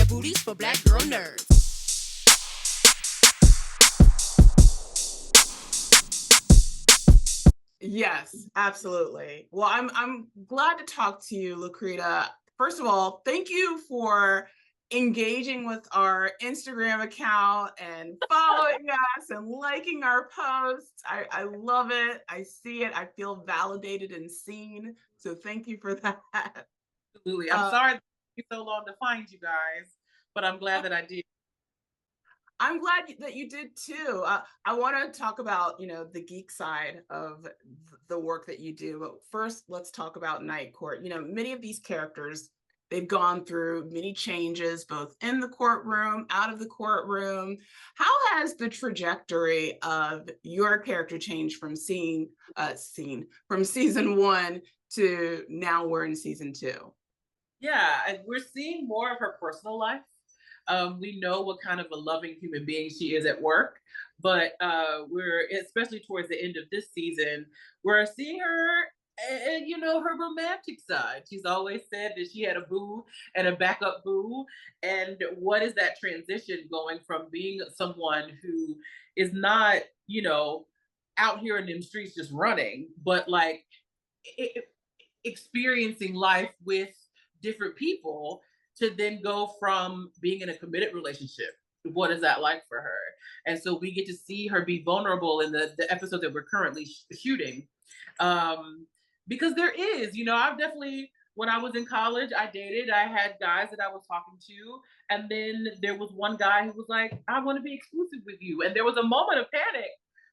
booties for black girl nerds. Yes, absolutely. Well, I'm glad to talk to you, Lacretta. First of all, thank you for engaging with our Instagram account and following us and liking our posts. I love it. I see it. I feel validated and seen. So thank you for that. Absolutely. I'm sorry it took me so long to find you guys, but I'm glad that I did. I'm glad that you did too. I want to talk about, the geek side of the work that you do. But first, let's talk about Night Court. Many of these characters, they've gone through many changes, both in the courtroom, out of the courtroom. How has the trajectory of your character changed from from season one to now we're in season two? Yeah, and we're seeing more of her personal life. We know what kind of a loving human being she is at work, but we're, especially towards the end of this season, we're seeing her, her romantic side. She's always said that she had a boo and a backup boo. And what is that transition going from being someone who is not, out here in them streets just running, but like it, experiencing life with different people to then go from being in a committed relationship. What is that like for her? And so we get to see her be vulnerable in the episode that we're currently shooting. Because there is, I've definitely, when I was in college, I dated, I had guys that I was talking to. And then there was one guy who was like, I want to be exclusive with you. And there was a moment of panic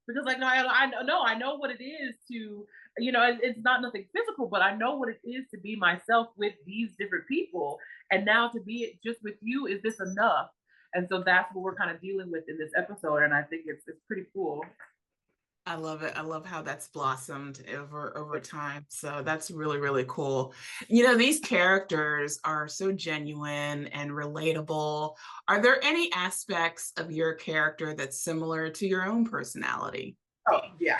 because like, no, I know what it is to, it's not nothing physical, but I know what it is to be myself with these different people. And now to be it just with you, is this enough? And so that's what we're kind of dealing with in this episode. And I think it's pretty cool. I love it. I love how that's blossomed over time. So that's really, really cool. These characters are so genuine and relatable. Are there any aspects of your character that's similar to your own personality? Oh, yeah.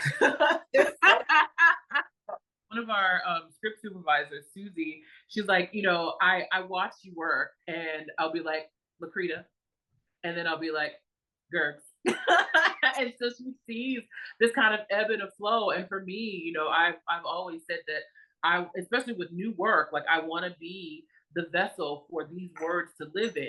One of our script supervisors, Susie, she's like, I watch you work and I'll be like, Lacretta. And then I'll be like, Gurgs. And so she sees this kind of ebb and a flow. And for me, I've always said that especially with new work, like I want to be the vessel for these words to live in.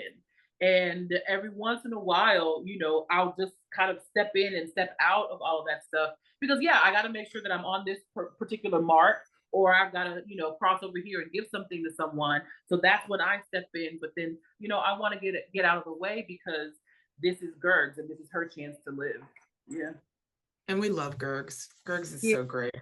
And every once in a while, I'll just kind of step in and step out of all of that stuff because yeah, I got to make sure that I'm on this particular mark, or I've got to, cross over here and give something to someone. So that's when I step in. But then, I want to get out of the way because this is Gurgs and this is her chance to live. Yeah. And we love Gurgs. Gurgs is yeah. so great.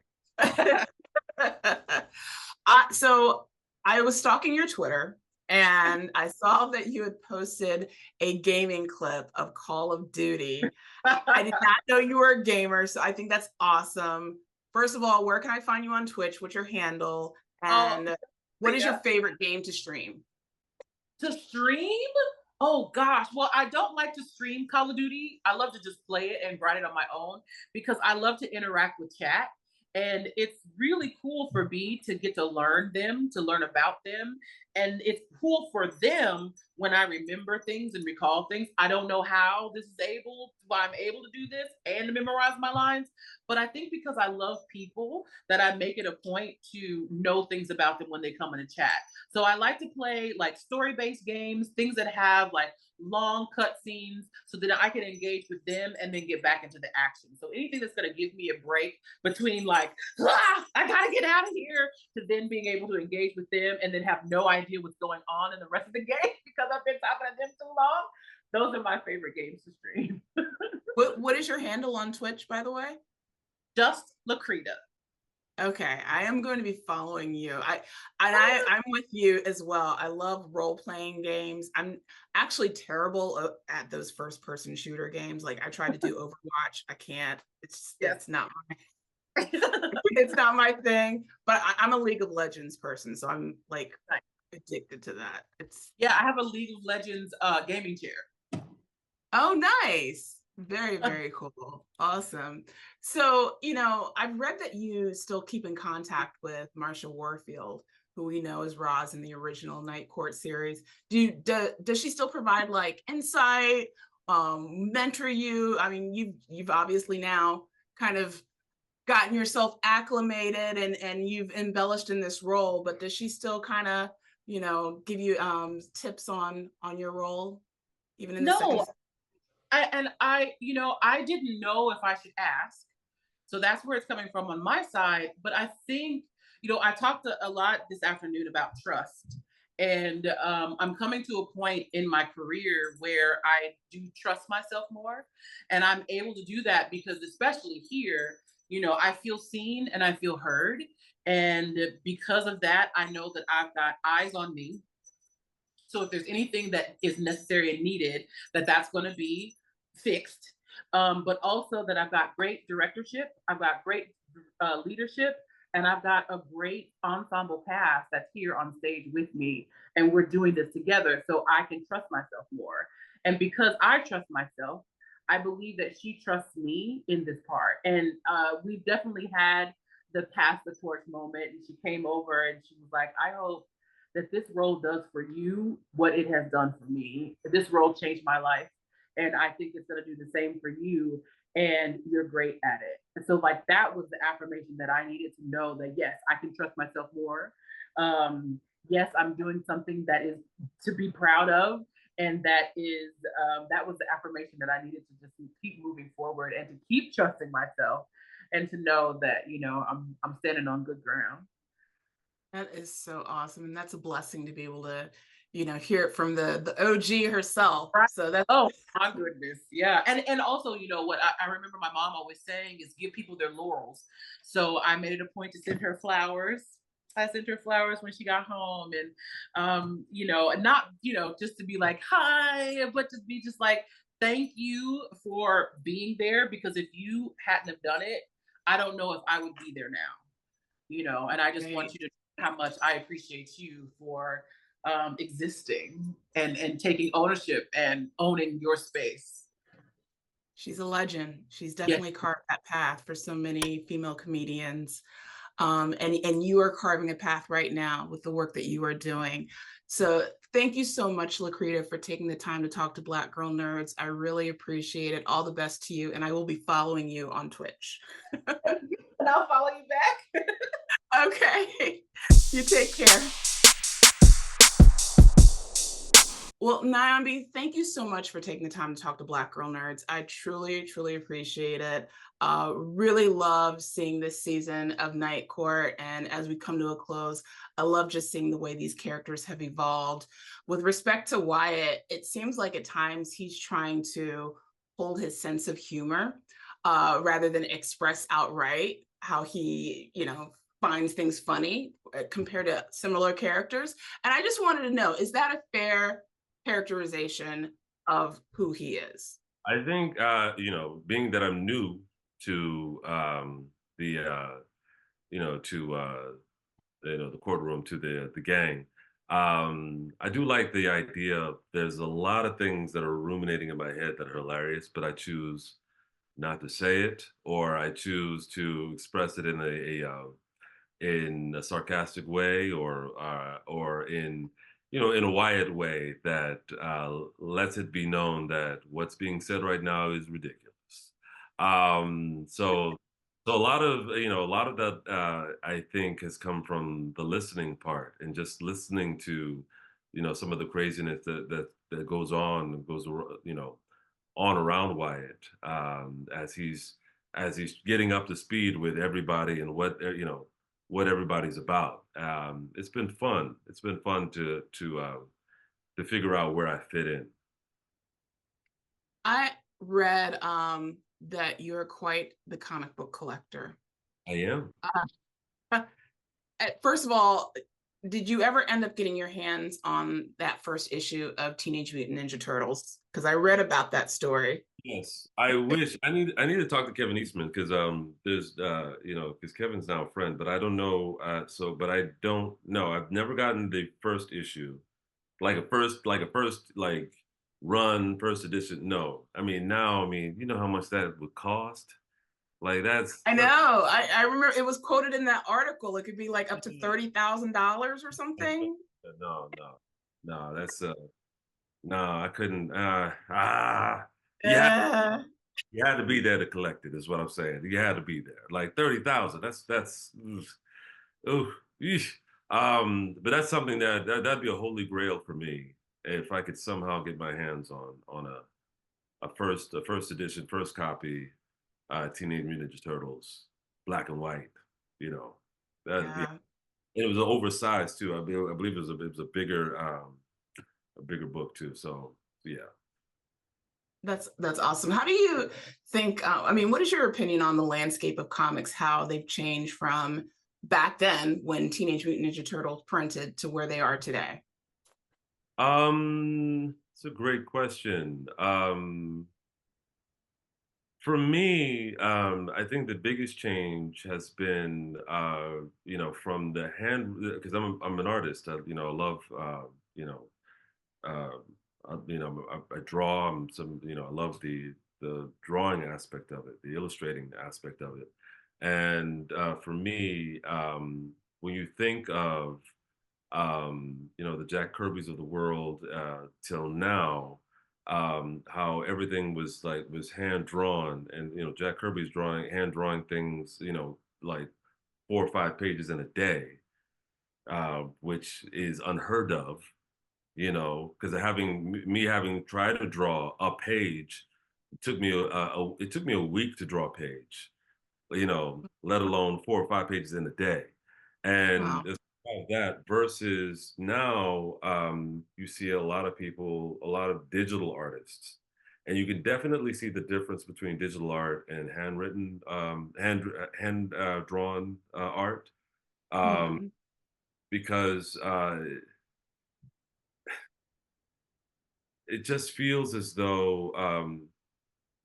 So I was stalking your Twitter and I saw that you had posted a gaming clip of Call of Duty. I did not know you were a gamer, so I think that's awesome. First of all, where can I find you on Twitch? What's your handle? And what is your favorite game to stream? To stream? Oh gosh. Well, I don't like to stream Call of Duty. I love to just play it and grind it on my own because I love to interact with chat. And it's really cool for me to get to learn them, to learn about them. And it's cool for them when I remember things and recall things. I don't know how why I'm able to do this and to memorize my lines. But I think because I love people that I make it a point to know things about them when they come in a chat. So I like to play like story-based games, things that have like long cut scenes so that I can engage with them and then get back into the action. So anything that's going to give me a break between like, I got to get out of here, to then being able to engage with them and then have no idea what's going on in the rest of the game because I've been talking to them too long. Those are my favorite games to stream. What is your handle on Twitch, by the way? Just Lacretta. Okay, I am going to be following you. I'm with you as well. I love role-playing games. I'm actually terrible at those first-person shooter games. Like I tried to do Overwatch. I can't. It's not my it's not my thing. But I'm a League of Legends person, so I'm like addicted to that. I have a League of Legends gaming chair. Oh, nice. Very, very cool. Awesome. So, I've read that you still keep in contact with Marsha Warfield. who we know as Roz in the original Night Court series. Does she still provide like insight, mentor you? I mean, you've obviously now kind of gotten yourself acclimated and you've embellished in this role, but does she still kind of, give you tips on your role, even in the second? No, I didn't know if I should ask. So that's where it's coming from on my side. But I think, I talked a lot this afternoon about trust. And I'm coming to a point in my career where I do trust myself more. And I'm able to do that because, especially here, I feel seen and I feel heard. And because of that, I know that I've got eyes on me. So if there's anything that is necessary and needed, that's going to be fixed. But also that I've got great directorship, I've got great leadership, and I've got a great ensemble cast that's here on stage with me, and we're doing this together, so I can trust myself more. And because I trust myself, I believe that she trusts me in this part. And we've definitely had the pass the torch moment, and she came over and she was like, I hope that this role does for you what it has done for me. This role changed my life. And I think it's going to do the same for you. And you're great at it. And so, like, that was the affirmation that I needed to know that, yes, I can trust myself more. Yes, I'm doing something that is to be proud of. And that was the affirmation that I needed to just keep moving forward and to keep trusting myself and to know that, I'm standing on good ground. That is so awesome. And that's a blessing to be able to, hear it from the OG herself. Right. So that's Oh my goodness. Yeah. And also, what I remember my mom always saying is give people their laurels. So I made it a point to send her flowers. I sent her flowers when she got home, and and not, just to be like, hi, but to be just like, thank you for being there, because if you hadn't have done it, I don't know if I would be there now. And I just want great. you to know how much I appreciate you for existing and taking ownership and owning your space. She's a legend. She's Yes. definitely carved that path for so many female comedians. And you are carving a path right now with the work that you are doing. So thank you so much, Lacretta, for taking the time to talk to Black Girl Nerds. I really appreciate it. All the best to you. And I will be following you on Twitch. And I'll follow you back. Okay. You take care. Well, Nyambi, thank you so much for taking the time to talk to Black Girl Nerds. I truly, truly appreciate it. Really love seeing this season of Night Court. And as we come to a close, I love just seeing the way these characters have evolved. With respect to Wyatt, it seems like at times he's trying to hold his sense of humor rather than express outright how he, finds things funny compared to similar characters. And I just wanted to know, is that a fair characterization of who he is? I think being that I'm new to the the courtroom, to the gang, I do like the idea of there's a lot of things that are ruminating in my head that are hilarious, but I choose not to say it, or I choose to express it in a sarcastic way, or in in a Wyatt way that lets it be known that what's being said right now is ridiculous. So a lot of that I think has come from the listening part, and just listening to some of the craziness that on around Wyatt, as he's getting up to speed with everybody and what everybody's about. It's been fun. It's been fun to figure out where I fit in. I read that you're quite the comic book collector. I am. First of all, did you ever end up getting your hands on that first issue of Teenage Mutant Ninja Turtles? Because I read about that story. Yes, I wish. I need to talk to Kevin Eastman, because there's because Kevin's now a friend, but I don't know. But I don't know. I've never gotten the first issue, like run, first edition. No, I mean, now, you know how much that would cost. Like that's I know. I remember it was quoted in that article. It could be like up to $30,000 or something. no, no, no. That's no. I couldn't. Yeah, Uh, you had to be there to collect it. Is what I'm saying. You had to be there. Like 30,000. That's. Ooh, yeesh. But that's something that'd be a holy grail for me if I could somehow get my hands on a first edition, first copy, Teenage Mutant Ninja Turtles, black and white. You know, that'd be. yeah. It was oversized too. I believe it was a bigger book too. So yeah. That's awesome. How do you think? I mean, what is your opinion on the landscape of comics? How they've changed from back then when Teenage Mutant Ninja Turtles printed to where they are today? It's a great question. For me, I think the biggest change has been, from the hand, because I'm an artist. I love, uh, I draw. I love the drawing aspect of it, the illustrating aspect of it, and for me, when you think of the Jack Kirby's of the world till now, how everything was hand drawn, and Jack Kirby's hand drawing things, like 4 or 5 pages in a day, which is unheard of, because me having tried to draw a page, it took me a week to draw a page, let alone 4 or 5 pages in a day. And Wow. as part of that versus now, you see a lot of people, a lot of digital artists, and you can definitely see the difference between digital art and handwritten, hand drawn art, um, Mhm. because it just feels as though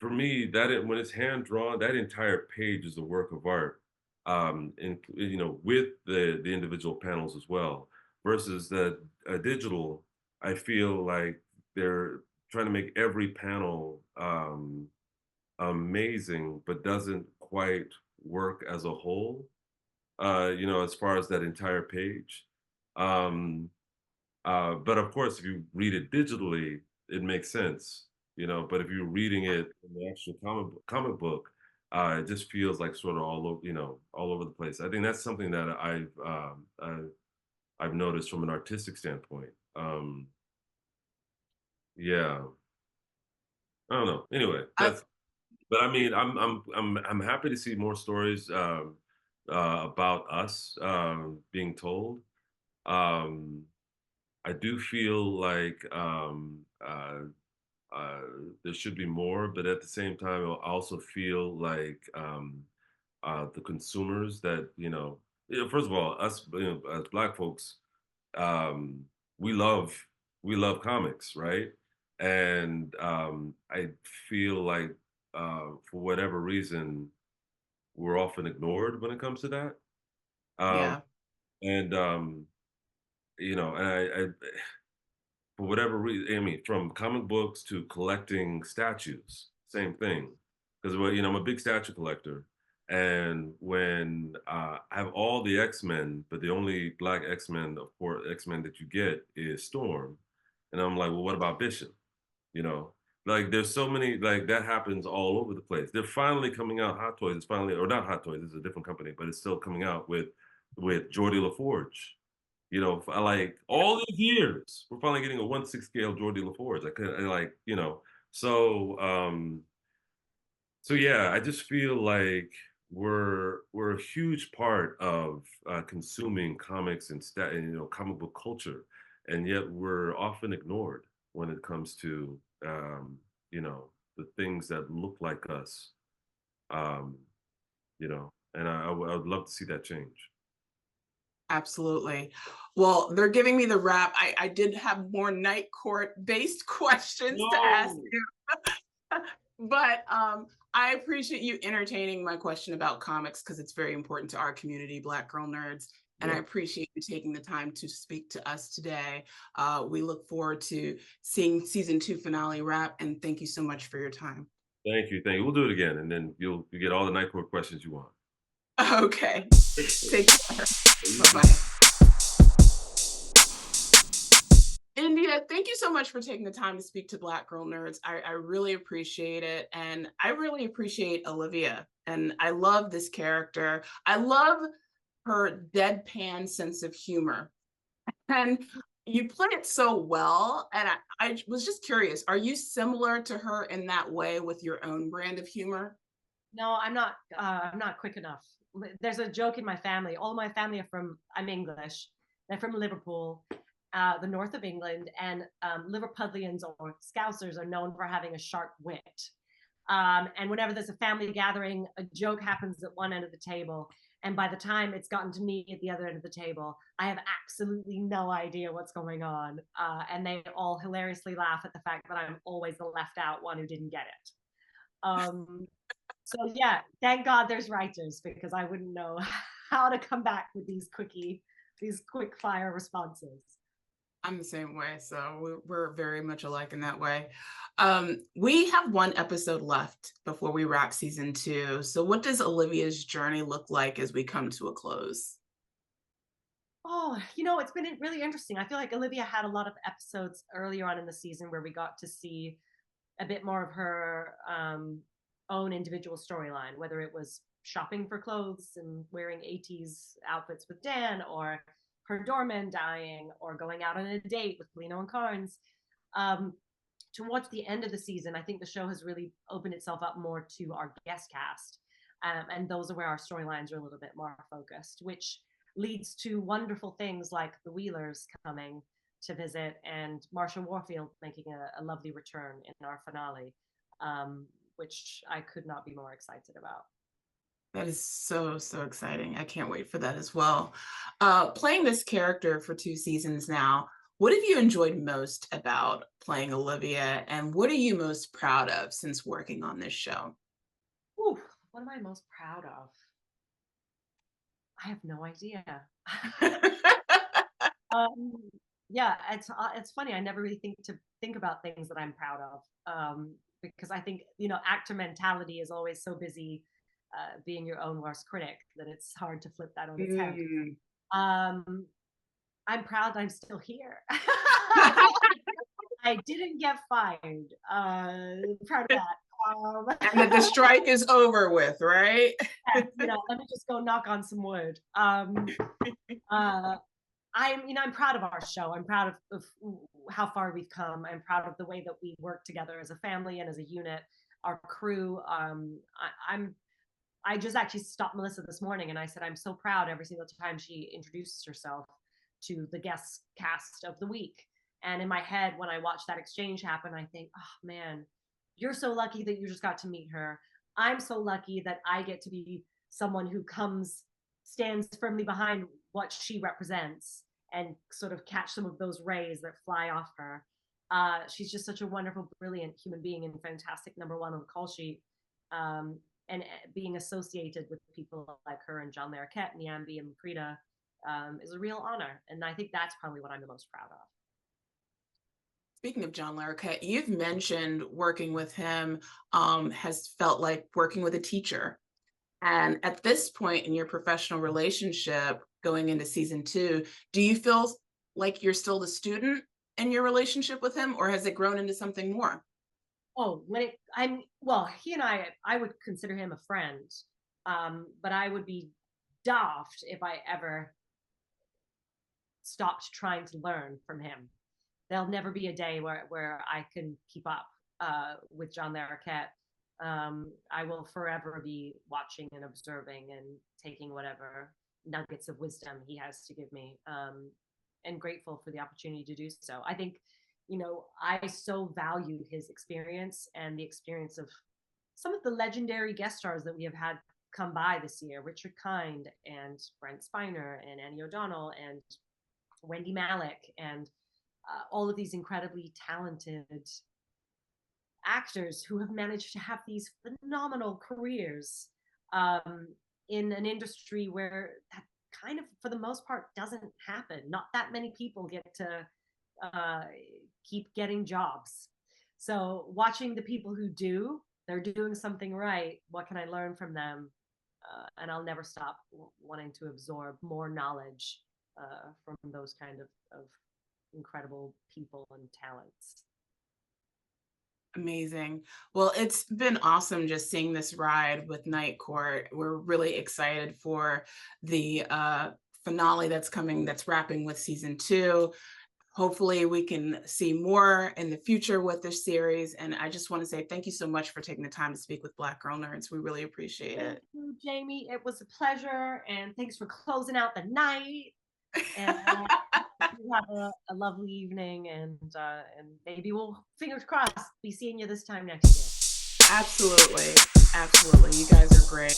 for me, when it's hand drawn, that entire page is a work of art, and with the individual panels as well. Versus the digital, I feel like they're trying to make every panel amazing, but doesn't quite work as a whole. As far as that entire page. Um, but of course, if you read it digitally, it makes sense, But if you're reading it in the actual comic book, it just feels like sort of all over the place. I think that's something that I've noticed from an artistic standpoint. Yeah, I don't know. Anyway, I, that's. But I mean, I'm happy to see more stories about us being told. Um, I do feel like uh, there should be more, but at the same time, I also feel like the consumers that first of all, us as Black folks, um, we love we love comics, right? And I feel like for whatever reason, we're often ignored when it comes to that. Um, yeah, and and I for whatever reason, I mean, from comic books to collecting statues, same thing. Because I'm a big statue collector, and when I have all the X-Men, but the only Black X-Men, of course, X-Men that you get is Storm, and I'm like, well, what about Bishop? You know, like there's so many like that happens all over the place. They're finally coming out. Hot Toys is finally, or not Hot Toys. This is a different company, but it's still coming out with Geordie LaForge. For like all these years, we're finally getting a 1/6 scale Geordie LaForge. I could I like, so so yeah, I just feel like we're a huge part of consuming comics and comic book culture, and yet we're often ignored when it comes to you know the things that look like us. Um, and I would love to see that change. absolutely. Well, they're giving me the wrap. I did have more night court based questions to ask No. you. But I appreciate you entertaining my question about comics because it's very important to our community, Black Girl Nerds. And I Yeah. appreciate you taking the time to speak to us today. We look forward to seeing season 2 finale wrap. And thank you so much for your time. Thank you. Thank you. We'll do it again, and then you get all the night court questions you want. Okay. Take care. You Bye too. bye. India, thank you so much for taking the time to speak to Black Girl Nerds. I really appreciate it. And I really appreciate Olivia. And I love this character. I love her deadpan sense of humor. And you play it so well. And I was just curious, are you similar to her in that way with your own brand of humor? No, I'm not. I'm not quick enough. There's a joke in my family. All my family are from. I'm English. They're from Liverpool, the north of England, and Liverpudlians or Scousers are known for having a sharp wit. And whenever there's a family gathering, a joke happens at one end of the table, and by the time it's gotten to me at the other end of the table, I have absolutely no idea what's going on, and they all hilariously laugh at the fact that I'm always the left out one who didn't get it. Um, so yeah, thank God there's writers because I wouldn't know how to come back with these quick fire responses. I'm the same way. So we're very much alike in that way. We have one episode left before we wrap season 2. So what does Olivia's journey look like as we come to a close? Oh, it's been really interesting. I feel like Olivia had a lot of episodes earlier on in the season where we got to see a bit more of her own individual storyline, whether it was shopping for clothes and wearing 80s outfits with Dan, or her doorman dying, or going out on a date with Polino and Carnes. Towards the end of the season, I think the show has really opened itself up more to our guest cast. And those are where our storylines are a little bit more focused, which leads to wonderful things like the Wheelers coming to visit and Marsha Warfield making a lovely return in our finale, which I could not be more excited about. That is so, so exciting. I can't wait for that as well. Playing this character for 2 seasons now, what have you enjoyed most about playing Olivia, and what are you most proud of since working on this show? Ooh, what am I most proud of? I have no idea. um, yeah, it's funny. I never really think about things that I'm proud of, because I think actor mentality is always so busy being your own worst critic that it's hard to flip that on its head. Mm. I'm proud I'm still here. I didn't get fired. Proud of that. And that the strike is over with, right? Let me just go knock on some wood. I'm proud of our show. I'm proud of how far we've come. I'm proud of the way that we work together as a family and as a unit. Our crew. I just actually stopped Melissa this morning and I said I'm so proud every single time she introduces herself to the guest cast of the week. And in my head, when I watch that exchange happen, I think, oh man, you're so lucky that you just got to meet her. I'm so lucky that I get to be someone who stands firmly behind what she represents and sort of catch some of those rays that fly off her. She's just such a wonderful, brilliant human being and fantastic number 1 on the call sheet. And being associated with people like her and John Larroquette, Nyambi, and Lacretta is a real honor. And I think that's probably what I'm the most proud of. Speaking of John Larroquette, you've mentioned working with him has felt like working with a teacher. And at this point in your professional relationship going into season 2, do you feel like you're still the student in your relationship with him, or has it grown into something more? Oh, he and I would consider him a friend, but I would be daft if I ever stopped trying to learn from him. There'll never be a day where I can keep up with John Larroquette. I will forever be watching and observing and taking whatever nuggets of wisdom he has to give me, and grateful for the opportunity to do so. I think, I so value his experience and the experience of some of the legendary guest stars that we have had come by this year, Richard Kind and Brent Spiner and Annie O'Donnell and Wendy Malick and all of these incredibly talented actors who have managed to have these phenomenal careers in an industry where that kind of, for the most part, doesn't happen. Not that many people get to keep getting jobs. So watching the people who do, they're doing something right. What can I learn from them? And I'll never stop wanting to absorb more knowledge from those kind of incredible people and talents. Amazing. Well, it's been awesome just seeing this ride with Night Court. We're really excited for the finale that's coming, that's wrapping with season 2. Hopefully we can see more in the future with this series. And I just want to say thank you so much for taking the time to speak with Black Girl Nerds. We really appreciate it. Thank you, Jamie. It was a pleasure. And thanks for closing out the night. And you have a lovely evening. And maybe we'll, fingers crossed, be seeing you this time next year. Absolutely. Absolutely. You guys are great.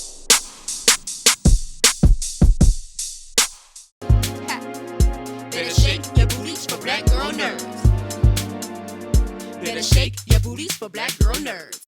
Better shake your booties for Black Girl Nerds. Better shake your booties for Black Girl Nerds.